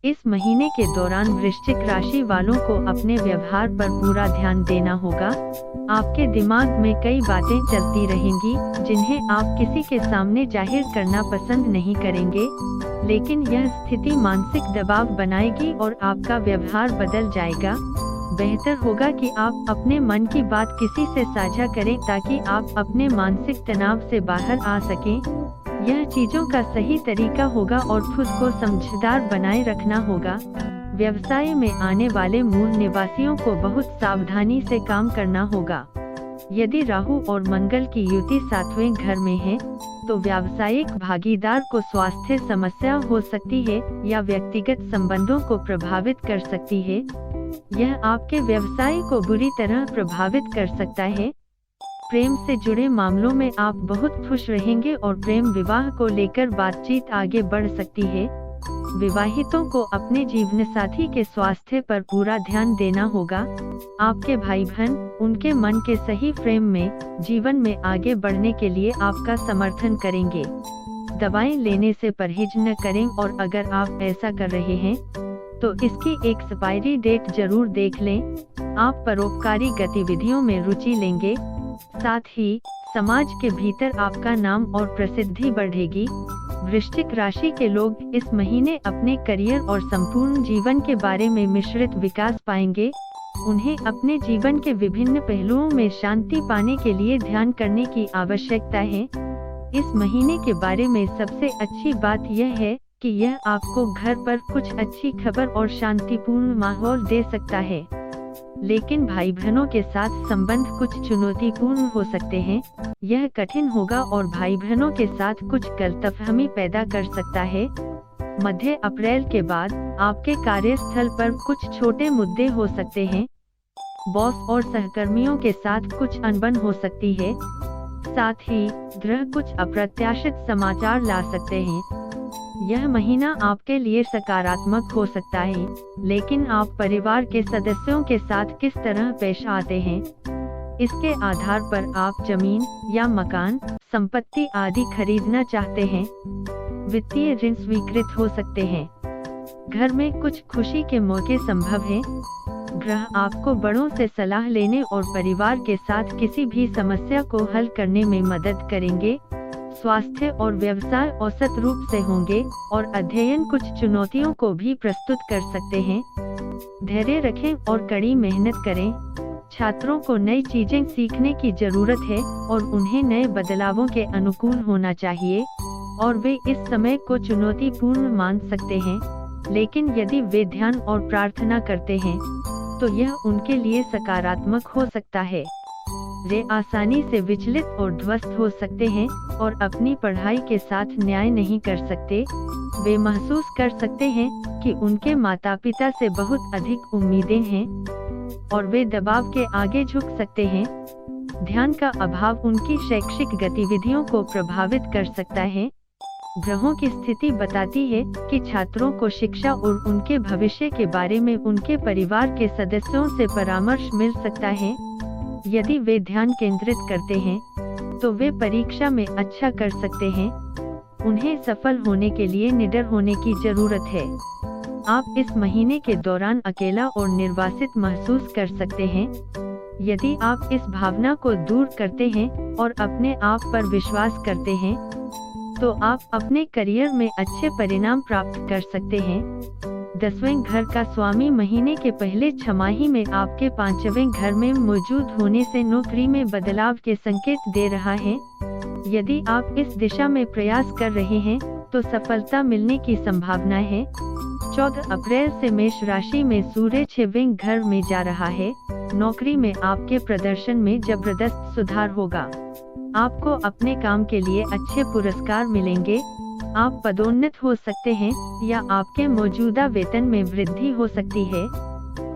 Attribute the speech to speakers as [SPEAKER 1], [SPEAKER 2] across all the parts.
[SPEAKER 1] इस महीने के दौरान वृश्चिक राशि वालों को अपने व्यवहार पर पूरा ध्यान देना होगा। आपके दिमाग में कई बातें चलती रहेंगी जिन्हें आप किसी के सामने जाहिर करना पसंद नहीं करेंगे, लेकिन यह स्थिति मानसिक दबाव बनाएगी और आपका व्यवहार बदल जाएगा। बेहतर होगा कि आप अपने मन की बात किसी से साझा करें ताकि आप अपने मानसिक तनाव से बाहर आ सकें। यह चीजों का सही तरीका होगा और खुद को समझदार बनाए रखना होगा। व्यवसाय में आने वाले मूल निवासियों को बहुत सावधानी से काम करना होगा। यदि राहु और मंगल की युति 7वें घर में है, तो व्यावसायिक भागीदार को स्वास्थ्य समस्या हो सकती है या व्यक्तिगत संबंधों को प्रभावित कर सकती है। यह आपके व्यवसाय को बुरी तरह प्रभावित कर सकता है। प्रेम से जुड़े मामलों में आप बहुत खुश रहेंगे और प्रेम विवाह को लेकर बातचीत आगे बढ़ सकती है। विवाहितों को अपने जीवनसाथी के स्वास्थ्य पर पूरा ध्यान देना होगा। आपके भाई बहन उनके मन के सही फ्रेम में जीवन में आगे बढ़ने के लिए आपका समर्थन करेंगे। दवाएं लेने से परहेज न करें और अगर आप ऐसा कर रहे हैं तो इसकी एक्सपायरी डेट जरूर देख लें। आप परोपकारी गतिविधियों में रुचि लेंगे, साथ ही समाज के भीतर आपका नाम और प्रसिद्धि बढ़ेगी। वृश्चिक राशि के लोग इस महीने अपने करियर और संपूर्ण जीवन के बारे में मिश्रित विकास पाएंगे। उन्हें अपने जीवन के विभिन्न पहलुओं में शांति पाने के लिए ध्यान करने की आवश्यकता है। इस महीने के बारे में सबसे अच्छी बात यह है कि यह आपको घर पर कुछ अच्छी खबर और शांतिपूर्ण माहौल दे सकता है, लेकिन भाई बहनों के साथ संबंध कुछ चुनौतीपूर्ण हो सकते हैं। यह कठिन होगा और भाई बहनों के साथ कुछ गलतफहमी पैदा कर सकता है। मध्य अप्रैल के बाद आपके कार्यस्थल पर कुछ छोटे मुद्दे हो सकते हैं। बॉस और सहकर्मियों के साथ कुछ अनबन हो सकती है। साथ ही ग्रह कुछ अप्रत्याशित समाचार ला सकते हैं। यह महीना आपके लिए सकारात्मक हो सकता है, लेकिन आप परिवार के सदस्यों के साथ किस तरह पेश आते हैं, इसके आधार पर आप जमीन या मकान, संपत्ति आदि खरीदना चाहते हैं। वित्तीय ऋण स्वीकृत हो सकते हैं। घर में कुछ खुशी के मौके संभव हैं। ग्रह आपको बड़ों से सलाह लेने और परिवार के साथ किसी भी समस्या को हल करने में मदद करेंगे। स्वास्थ्य और व्यवसाय औसत रूप से होंगे और अध्ययन कुछ चुनौतियों को भी प्रस्तुत कर सकते हैं। धैर्य रखें और कड़ी मेहनत करें। छात्रों को नई चीजें सीखने की जरूरत है और उन्हें नए बदलावों के अनुकूल होना चाहिए और वे इस समय को चुनौतीपूर्ण मान सकते हैं, लेकिन यदि वे ध्यान और प्रार्थना करते हैं तो यह उनके लिए सकारात्मक हो सकता है। वे आसानी से विचलित और ध्वस्त हो सकते हैं और अपनी पढ़ाई के साथ न्याय नहीं कर सकते। वे महसूस कर सकते हैं कि उनके माता पिता से बहुत अधिक उम्मीदें हैं और वे दबाव के आगे झुक सकते हैं। ध्यान का अभाव उनकी शैक्षिक गतिविधियों को प्रभावित कर सकता है। ग्रहों की स्थिति बताती है कि छात्रों को शिक्षा और उनके भविष्य के बारे में उनके परिवार के सदस्यों से परामर्श मिल सकता है। यदि वे ध्यान केंद्रित करते हैं तो वे परीक्षा में अच्छा कर सकते हैं। उन्हें सफल होने के लिए निडर होने की जरूरत है। आप इस महीने के दौरान अकेला और निर्वासित महसूस कर सकते हैं। यदि आप इस भावना को दूर करते हैं और अपने आप पर विश्वास करते हैं तो आप अपने करियर में अच्छे परिणाम प्राप्त कर सकते हैं। 10वें घर का स्वामी महीने के पहले छमाही में आपके 5वें घर में मौजूद होने से नौकरी में बदलाव के संकेत दे रहा है। यदि आप इस दिशा में प्रयास कर रहे हैं तो सफलता मिलने की संभावना है। 14 अप्रैल से मेष राशि में सूर्य 6वें घर में जा रहा है। नौकरी में आपके प्रदर्शन में जबरदस्त सुधार होगा। आपको अपने काम के लिए अच्छे पुरस्कार मिलेंगे। आप पदोन्नत हो सकते हैं या आपके मौजूदा वेतन में वृद्धि हो सकती है।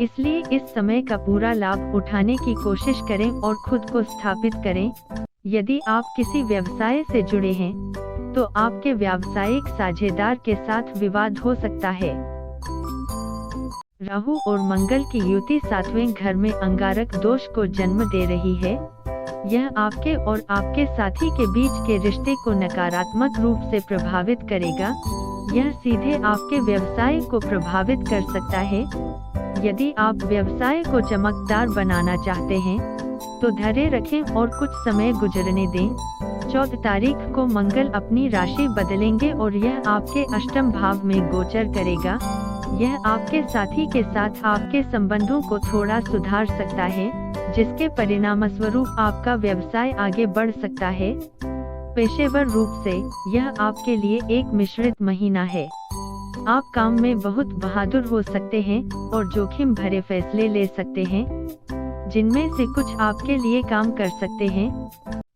[SPEAKER 1] इसलिए इस समय का पूरा लाभ उठाने की कोशिश करें और खुद को स्थापित करें। यदि आप किसी व्यवसाय से जुड़े हैं तो आपके व्यावसायिक साझेदार के साथ विवाद हो सकता है। राहु और मंगल की युति 7वें घर में अंगारक दोष को जन्म दे रही है। यह आपके और आपके साथी के बीच के रिश्ते को नकारात्मक रूप से प्रभावित करेगा। यह सीधे आपके व्यवसाय को प्रभावित कर सकता है। यदि आप व्यवसाय को चमकदार बनाना चाहते हैं तो धैर्य रखें और कुछ समय गुजरने दें। 14 तारीख को मंगल अपनी राशि बदलेंगे और यह आपके अष्टम भाव में गोचर करेगा। यह आपके साथी के साथ आपके संबंधों को थोड़ा सुधार सकता है, जिसके परिणामस्वरूप आपका व्यवसाय आगे बढ़ सकता है। पेशेवर रूप से यह आपके लिए एक मिश्रित महीना है। आप काम में बहुत बहादुर हो सकते हैं और जोखिम भरे फैसले ले सकते हैं, जिनमें से कुछ आपके लिए काम कर सकते हैं।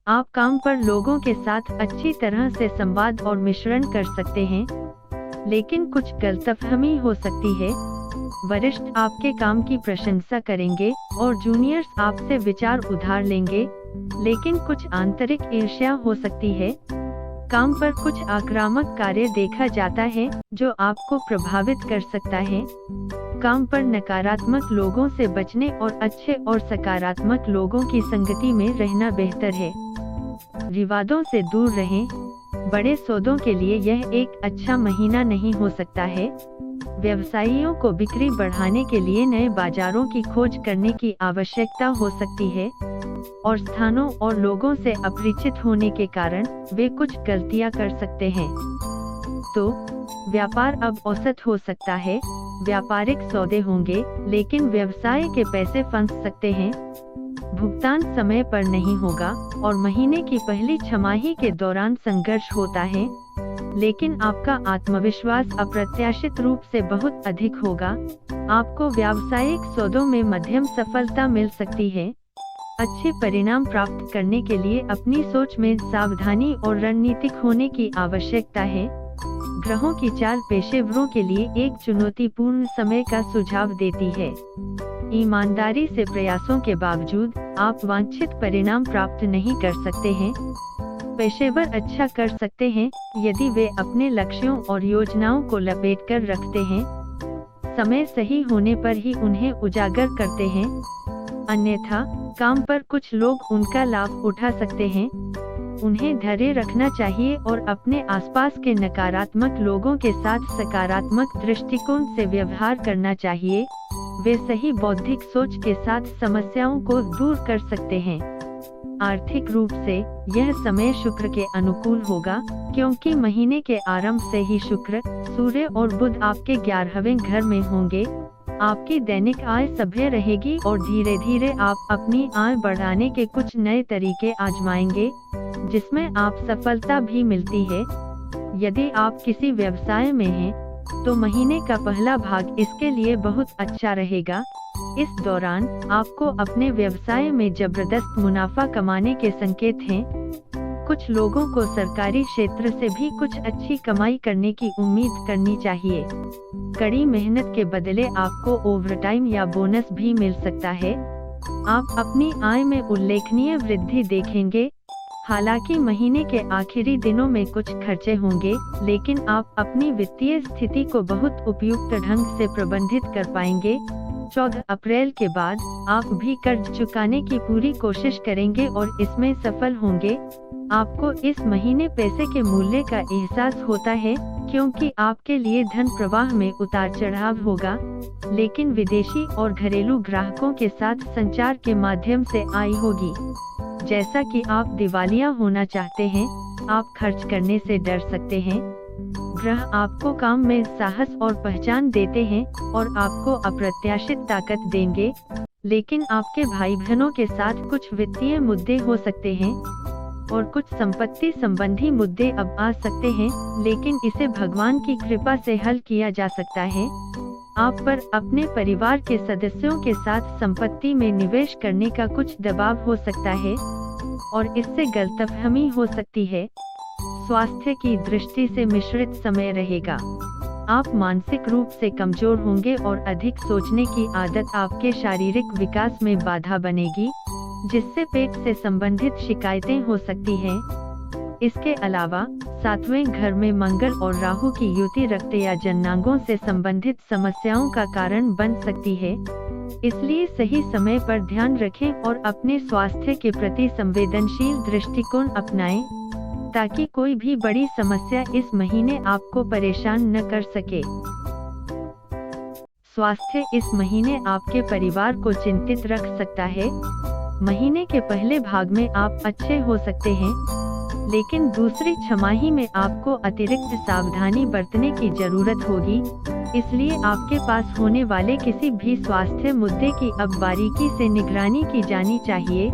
[SPEAKER 1] आप काम पर लोगों के साथ अच्छी तरह से संवाद और मिश्रण कर सकते हैं, लेकिन कुछ गलतफहमी हो सकती है। वरिष्ठ आपके काम की प्रशंसा करेंगे और जूनियर्स आपसे विचार उधार लेंगे, लेकिन कुछ आंतरिक ईर्ष्या हो सकती है। काम पर कुछ आक्रामक कार्य देखा जाता है जो आपको प्रभावित कर सकता है। काम पर नकारात्मक लोगों से बचने और अच्छे और सकारात्मक लोगों की संगति में रहना बेहतर है। विवादों से दूर रहें। बड़े सौदों के लिए यह एक अच्छा महीना नहीं हो सकता है। व्यवसायियों को बिक्री बढ़ाने के लिए नए बाजारों की खोज करने की आवश्यकता हो सकती है और स्थानों और लोगों से अपरिचित होने के कारण वे कुछ गलतियां कर सकते हैं। तो व्यापार अब औसत हो सकता है। व्यापारिक सौदे होंगे, लेकिन व्यवसाय के पैसे फंस सकते हैं। भुगतान समय पर नहीं होगा और महीने की पहली छमाही के दौरान संघर्ष होता है, लेकिन आपका आत्मविश्वास अप्रत्याशित रूप से बहुत अधिक होगा। आपको व्यावसायिक सौदों में मध्यम सफलता मिल सकती है। अच्छे परिणाम प्राप्त करने के लिए अपनी सोच में सावधानी और रणनीतिक होने की आवश्यकता है। ग्रहों की चाल पेशेवरों के लिए एक चुनौतीपूर्ण समय का सुझाव देती है। ईमानदारी से प्रयासों के बावजूद आप वांछित परिणाम प्राप्त नहीं कर सकते हैं। पेशेवर अच्छा कर सकते हैं यदि वे अपने लक्ष्यों और योजनाओं को लपेटकर रखते हैं, समय सही होने पर ही उन्हें उजागर करते हैं। अन्यथा काम पर कुछ लोग उनका लाभ उठा सकते हैं। उन्हें धैर्य रखना चाहिए और अपने आसपास के नकारात्मक लोगों के साथ सकारात्मक दृष्टिकोण से व्यवहार करना चाहिए। वे सही बौद्धिक सोच के साथ समस्याओं को दूर कर सकते हैं। आर्थिक रूप से यह समय शुक्र के अनुकूल होगा, क्योंकि महीने के आरंभ से ही शुक्र, सूर्य और बुध आपके 11वें घर में होंगे। आपकी दैनिक आय सभ्य रहेगी और धीरे धीरे आप अपनी आय बढ़ाने के कुछ नए तरीके आजमाएंगे, जिसमें आप सफलता भी मिलती है। यदि आप किसी व्यवसाय में हैं, तो महीने का पहला भाग इसके लिए बहुत अच्छा रहेगा। इस दौरान आपको अपने व्यवसाय में जबरदस्त मुनाफा कमाने के संकेत हैं। कुछ लोगों को सरकारी क्षेत्र से भी कुछ अच्छी कमाई करने की उम्मीद करनी चाहिए। कड़ी मेहनत के बदले आपको ओवरटाइम या बोनस भी मिल सकता है। आप अपनी आय में उल्लेखनीय वृद्धि देखेंगे। हालांकि महीने के आखिरी दिनों में कुछ खर्चे होंगे, लेकिन आप अपनी वित्तीय स्थिति को बहुत उपयुक्त ढंग से प्रबंधित कर पाएंगे। 14 अप्रैल के बाद आप भी कर्ज चुकाने की पूरी कोशिश करेंगे और इसमें सफल होंगे। आपको इस महीने पैसे के मूल्य का एहसास होता है, क्योंकि आपके लिए धन प्रवाह में उतार चढ़ाव होगा, लेकिन विदेशी और घरेलू ग्राहकों के साथ संचार के माध्यम से आय होगी। जैसा कि आप दिवालिया होना चाहते हैं, आप खर्च करने से डर सकते हैं। ग्रह आपको काम में साहस और पहचान देते हैं और आपको अप्रत्याशित ताकत देंगे, लेकिन आपके भाई बहनों के साथ कुछ वित्तीय मुद्दे हो सकते हैं और कुछ संपत्ति संबंधी मुद्दे अब आ सकते हैं, लेकिन इसे भगवान की कृपा से हल किया जा सकता है। आप पर अपने परिवार के सदस्यों के साथ संपत्ति में निवेश करने का कुछ दबाव हो सकता है और इससे गलतफहमी हो सकती है। स्वास्थ्य की दृष्टि से मिश्रित समय रहेगा। आप मानसिक रूप से कमजोर होंगे और अधिक सोचने की आदत आपके शारीरिक विकास में बाधा बनेगी, जिससे पेट से संबंधित शिकायतें हो सकती हैं। इसके अलावा 7वें घर में मंगल और राहु की युति रक्त या जननांगों से संबंधित समस्याओं का कारण बन सकती है। इसलिए सही समय पर ध्यान रखें और अपने स्वास्थ्य के प्रति संवेदनशील दृष्टिकोण अपनाएं, ताकि कोई भी बड़ी समस्या इस महीने आपको परेशान न कर सके। स्वास्थ्य इस महीने आपके परिवार को चिंतित रख सकता है। महीने के पहले भाग में आप अच्छे हो सकते हैं, लेकिन दूसरी छमाही में आपको अतिरिक्त सावधानी बरतने की जरूरत होगी। इसलिए आपके पास होने वाले किसी भी स्वास्थ्य मुद्दे की अब बारीकी से निगरानी की जानी चाहिए।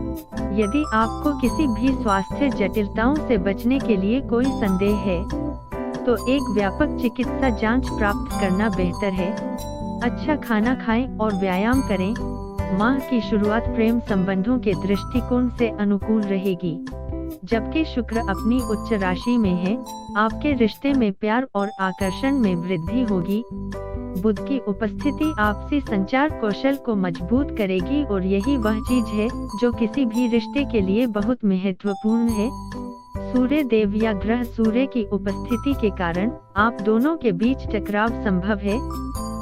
[SPEAKER 1] यदि आपको किसी भी स्वास्थ्य जटिलताओं से बचने के लिए कोई संदेह है, तो एक व्यापक चिकित्सा जांच प्राप्त करना बेहतर है। अच्छा खाना खाएं और व्यायाम करें। माह की शुरुआत प्रेम संबंधों के दृष्टिकोण से अनुकूल रहेगी। जबकि शुक्र अपनी उच्च राशि में है, आपके रिश्ते में प्यार और आकर्षण में वृद्धि होगी। बुध की उपस्थिति आपसी संचार कौशल को मजबूत करेगी और यही वह चीज है जो किसी भी रिश्ते के लिए बहुत महत्वपूर्ण है। सूर्य देव या ग्रह सूर्य की उपस्थिति के कारण आप दोनों के बीच टकराव संभव है।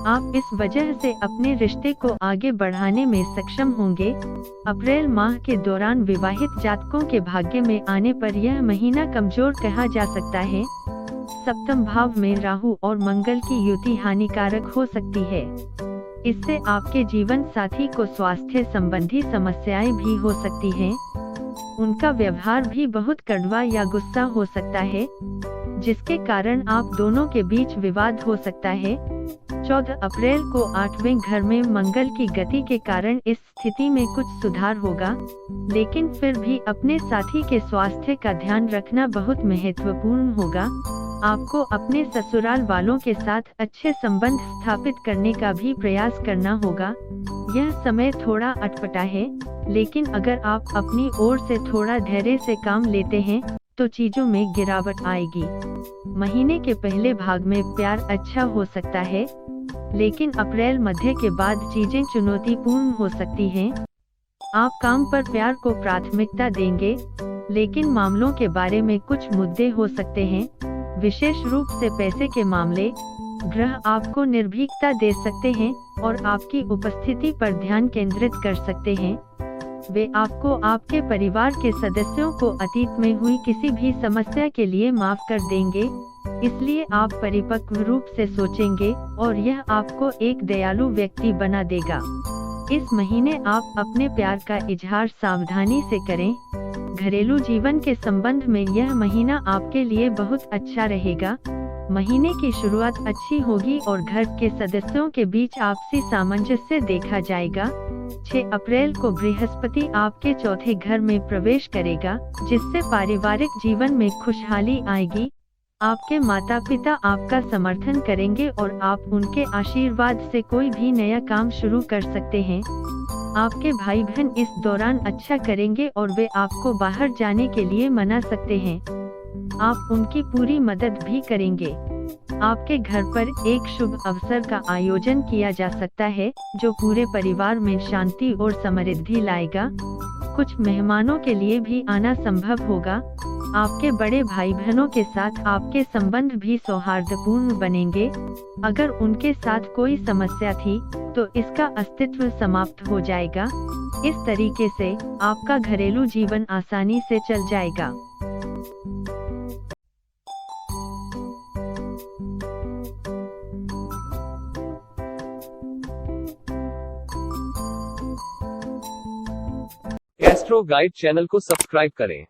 [SPEAKER 1] आप इस वजह से अपने रिश्ते को आगे बढ़ाने में सक्षम होंगे। अप्रैल माह के दौरान विवाहित जातकों के भाग्य में आने पर यह महीना कमजोर कहा जा सकता है। सप्तम भाव में राहु और मंगल की युति हानिकारक हो सकती है। इससे आपके जीवन साथी को स्वास्थ्य संबंधी समस्याएं भी हो सकती हैं। उनका व्यवहार भी बहुत कड़वा या गुस्सा हो सकता है, जिसके कारण आप दोनों के बीच विवाद हो सकता है। 14 अप्रैल को 8वें घर में मंगल की गति के कारण इस स्थिति में कुछ सुधार होगा, लेकिन फिर भी अपने साथी के स्वास्थ्य का ध्यान रखना बहुत महत्वपूर्ण होगा। आपको अपने ससुराल वालों के साथ अच्छे संबंध स्थापित करने का भी प्रयास करना होगा। यह समय थोड़ा अटपटा है, लेकिन अगर आप अपनी ओर से थोड़ा धैर्य से काम लेते हैं तो चीजों में गिरावट आएगी। महीने के पहले भाग में प्यार अच्छा हो सकता है, लेकिन अप्रैल मध्य के बाद चीजें चुनौतीपूर्ण हो सकती हैं। आप काम पर प्यार को प्राथमिकता देंगे, लेकिन मामलों के बारे में कुछ मुद्दे हो सकते हैं, विशेष रूप से पैसे के मामले। ग्रह आपको निर्भीकता दे सकते हैं और आपकी उपस्थिति पर ध्यान केंद्रित कर सकते हैं। वे आपको आपके परिवार के सदस्यों को अतीत में हुई किसी भी समस्या के लिए माफ कर देंगे, इसलिए आप परिपक्व रूप से सोचेंगे और यह आपको एक दयालु व्यक्ति बना देगा। इस महीने आप अपने प्यार का इजहार सावधानी से करें। घरेलू जीवन के संबंध में यह महीना आपके लिए बहुत अच्छा रहेगा। महीने की शुरुआत अच्छी होगी और घर के सदस्यों के बीच आपसी सामंजस्य देखा जाएगा। 6 अप्रैल को बृहस्पति आपके चौथे घर में प्रवेश करेगा, जिससे पारिवारिक जीवन में खुशहाली आएगी। आपके माता पिता आपका समर्थन करेंगे और आप उनके आशीर्वाद से कोई भी नया काम शुरू कर सकते हैं। आपके भाई बहन इस दौरान अच्छा करेंगे और वे आपको बाहर जाने के लिए मना सकते हैं। आप उनकी पूरी मदद भी करेंगे। आपके घर पर एक शुभ अवसर का आयोजन किया जा सकता है, जो पूरे परिवार में शांति और समृद्धि लाएगा। कुछ मेहमानों के लिए भी आना संभव होगा। आपके बड़े भाई बहनों के साथ आपके संबंध भी सौहार्दपूर्ण बनेंगे। अगर उनके साथ कोई समस्या थी, तो इसका अस्तित्व समाप्त हो जाएगा। इस तरीके से आपका घरेलू जीवन आसानी से चल जाएगा।
[SPEAKER 2] एस्ट्रो गाइड चैनल को सब्सक्राइब करें